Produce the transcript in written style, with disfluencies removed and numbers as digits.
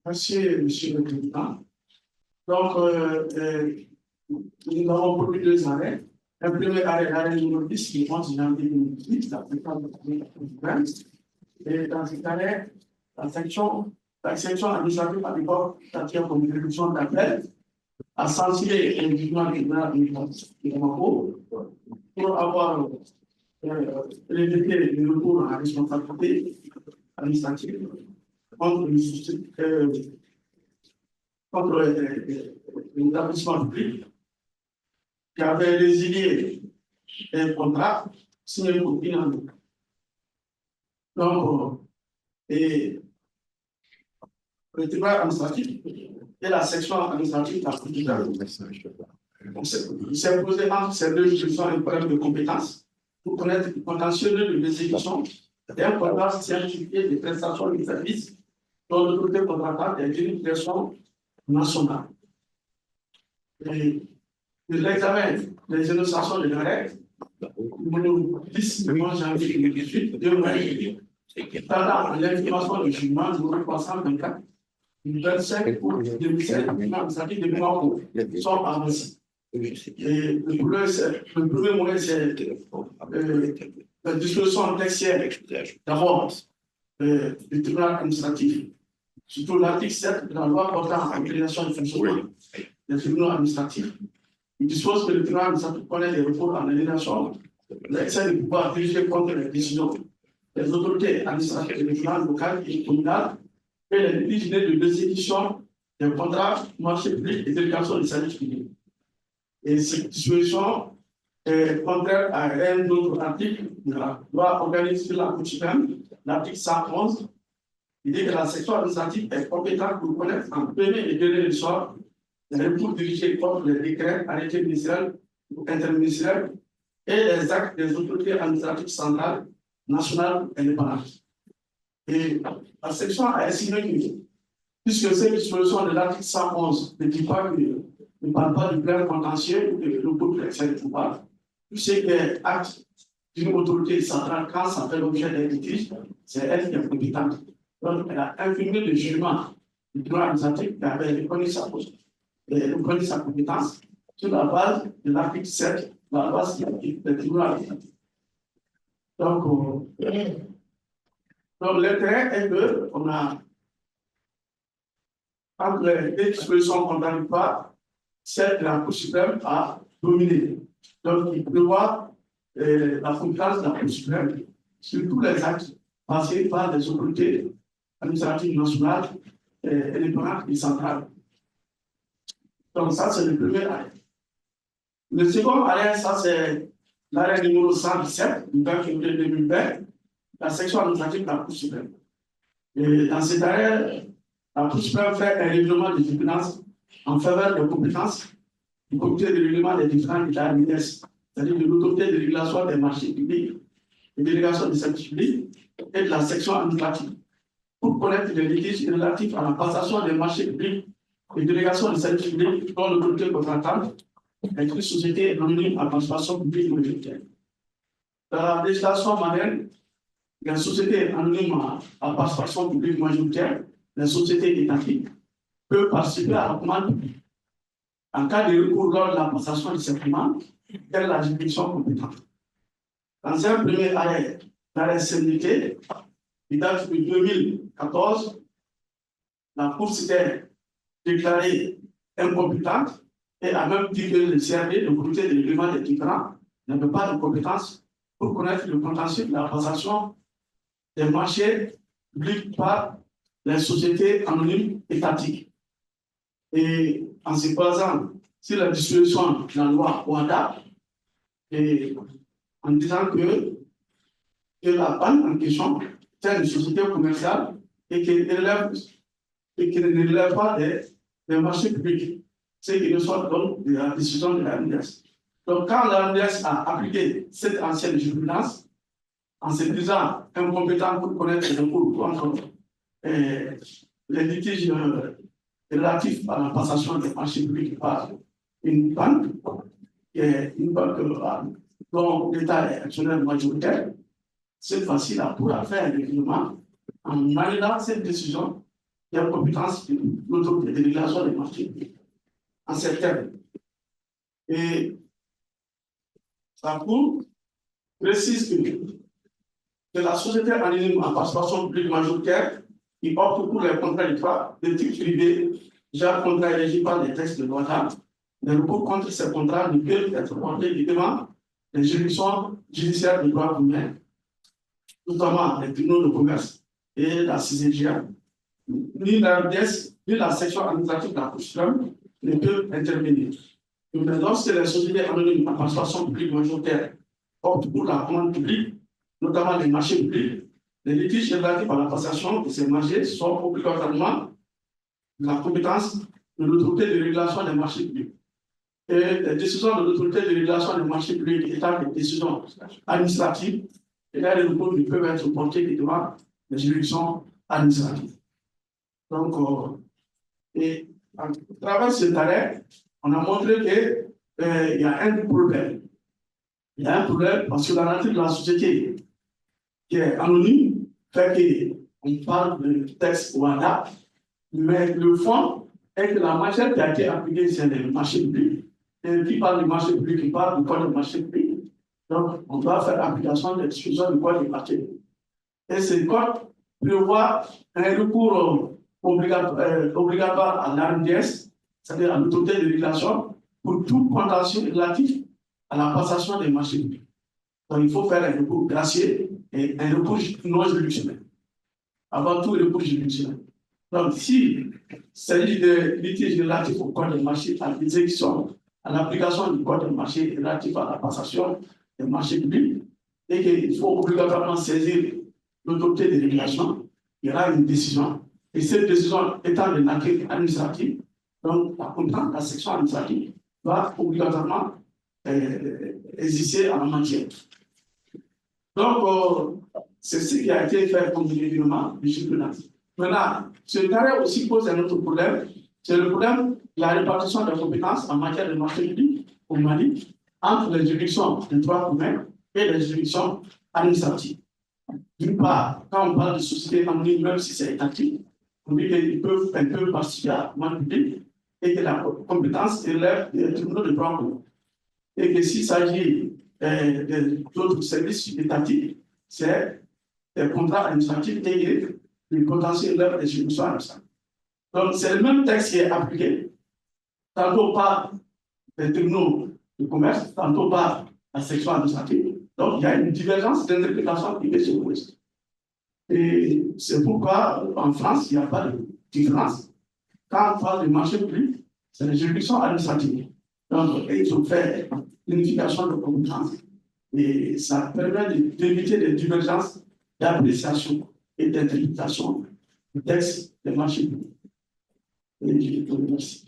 Merci, Monsieur le Président. Donc, nous avons produit deux arrêts. Un premier arrêt, l'arrêt numéro 10, qui est 11 janvier 2018, la fréquence de 2020. Et dans cet arrêt, la section administrative à l'époque, c'est-à-dire comme réduction d'appel, a censuré l'individuel de Bamako pour avoir évité le recours à la responsabilité administrative contre l'établissement public qui avait résilié un contrat signé pour une année. Donc, et le tribunal administratif et la section administrative de la politique il s'est posé entre ces deux juridictions un problème de compétence pour connaître le contentieux de l'exécution d'un contrat certifié de prestations de services dont l'autorité contractante est une personne nationale. Et de l'examen des énonciations de l'arrêt, le 10 janvier 2018, pendant l'information du jugement numéro 324 du 25 août 2017, administratif de Bamako sont avancés. Et le premier moment, c'est la disposition textuelle d'abord du tribunal administratif, surtout l'article 7 de la loi portant organisation de fonctionnement des tribunaux administratifs. Il dispose que le tribunal administratif connaît les recours en aliénation, l'excès de pouvoir diriger contre les décisions des autorités administratives et régionales, locales et communales et les litiges de l'exécution des contrats, marchés publics et délégations de services publics. Et cette disposition est contraire à un autre article de la loi organique sur la Cour suprême, l'article 111. Il dit que la section administrative est compétente pour connaître en premier et dernier ressort les recours dirigés contre les décrets, arrêtés ministériels ou interministériels et les actes des autorités administratives centrales, nationales et indépendantes. Et la section a estimé que, puisque ces dispositions de l'article 111 ne parlent pas du plein contentieux ou de recours de l'excès de pouvoir, tout ce qui est acte d'une autorité centrale, quand ça fait l'objet d'un litige, c'est elle qui est compétente. Donc, elle a infirmé le jugement du droit administratif qui avait reconnu sa compétence sur la base de l'article 7 de la loi signative du tribunal administratif. Donc, l'intérêt est qu'on a, entre les dispositions contradictoires, celle de la Cour suprême a dominé. Donc, il prévoit la compétence de la Cour suprême sur tous les actes passés par les autorités administratives nationales, indépendantes et centrales. Donc, ça, c'est le premier arrêt. Le second arrêt, ça, c'est l'arrêt numéro 117, du 20 février 2020, la section administrative de la Cour suprême. Et dans cet arrêt, la Cour suprême fait un règlement de finances en faveur des compétences du comité de règlement des différents états MINES, c'est-à-dire de l'autorité de régulation des marchés publics, de délégation des services publics et de la section administrative, pour connaître les litiges relatifs à la passation des marchés publics et délégations des services publics dont l'autorité contractante est une société anonyme à participation publique majoritaire. Dans la législation malienne, les sociétés anonymes à participation publique majoritaire, les sociétés étatiques, peuvent participer à la commande publique. En cas de recours lors de la passation de ces commandes, quelle est la juridiction compétente? Dans un premier arrêt, l'arrêt CNDT, il date de 2014, la Cour s'était déclarée incompétente et a même dit que le CRD, le comité de règlement des différends, n'avait pas de compétence pour connaître le contentieux de la passation des marchés publics par les sociétés anonymes étatiques. Et en se basant sur la disposition de la loi OADA, et en disant que la banque en question est une société commerciale et qui ne relève pas des marchés publics, ce qui ressort donc de la décision de la MDS. Donc, quand la MDS a appliqué cette ancienne jurisprudence, en se disant incompétent pour connaître les recours contre les litiges relatifs à la passation des marchés publics par une banque, dont l'État est actionnaire majoritaire, cette fois-ci, la Cour a fait un règlement en annullant cette décision il y a une compétence de l'autorité de régulation des marchés publics, en ces termes. Et la Cour précise que la société anonyme en participation publique majoritaire qui opte pour les contrats de type privé, déjà contrat éligible par les textes de loi d'art, les recours contre ces contrats ne peuvent être portés devant les juridictions judiciaires de droit commun, notamment les tribunaux de commerce et la CISGA. Ni la RDS, ni la section administrative de la Cour suprême ne peuvent intervenir. Mais lorsque les sociétés anonymes en participation publique majoritaire optent pour la commande publique, notamment les marchés publics, les litiges relatifs à la passation de ces marchés sont obligatoirement la compétence de l'autorité de régulation des marchés publics. Et les décisions de l'autorité de régulation des marchés publics étant des décisions administratives, et là, les recours ne peuvent être portés devant les juridictions administratives. Donc, et à travers cet arrêt, on a montré qu'il y a un problème. Il y a un problème parce que la nature de la société qui est anonyme fait qu'on parle de texte WADA, mais le fond est que la matière qui a été appliquée, c'est le marché public. Et qui parle du marché public, qui parle du code du marché public. Donc, on doit faire application des dispositions du code du marché public. Et ce code prévoit un recours obligatoire à l'ARDS, c'est-à-dire à l'autorité de régulation, pour tout contentieux relatif à la passation des marchés publics. Donc, il faut faire un recours gracieux et un recours non juridictionnel. Avant tout, le recours juridictionnel. Donc, si il s'agit de litiges relatifs au code des marchés, à l'exécution, à l'application du code des marchés relatif à la passation des marchés publics, et qu'il faut obligatoirement saisir l'autorité de régulation, il y aura une décision. Et cette décision étant de nature administrative, donc la section administrative va obligatoirement exister en matière. Donc, c'est ce qui a été fait comme règlement de jurisprudence. Maintenant, ce carré aussi pose un autre problème, c'est le problème de la répartition des compétences en matière de marché public au Mali entre les juridictions de droit commun et les juridictions administratives. D'une part, quand on parle de sociétés anonymes, même si c'est étatique, on dit qu'ils peuvent un peu participer à la commande publique et que la compétence relève des tribunaux de droit commun. Et que s'il s'agit d'autres services étatiques, c'est des contrats administratifs et le potentiel relève des juridictions administratives. Donc, c'est le même texte qui est appliqué, tantôt par les tribunaux de commerce, tantôt par la section administrative. Donc, il y a une divergence d'interprétation qui se pose. Et c'est pourquoi, en France, il n'y a pas de différence. Quand on parle de marché public, c'est les juridictions administratives. Donc, ils ont fait l'unification de compétences. Et ça permet d'éviter des divergences d'appréciation et d'interprétation du texte des marchés publics. Et je vous remercie.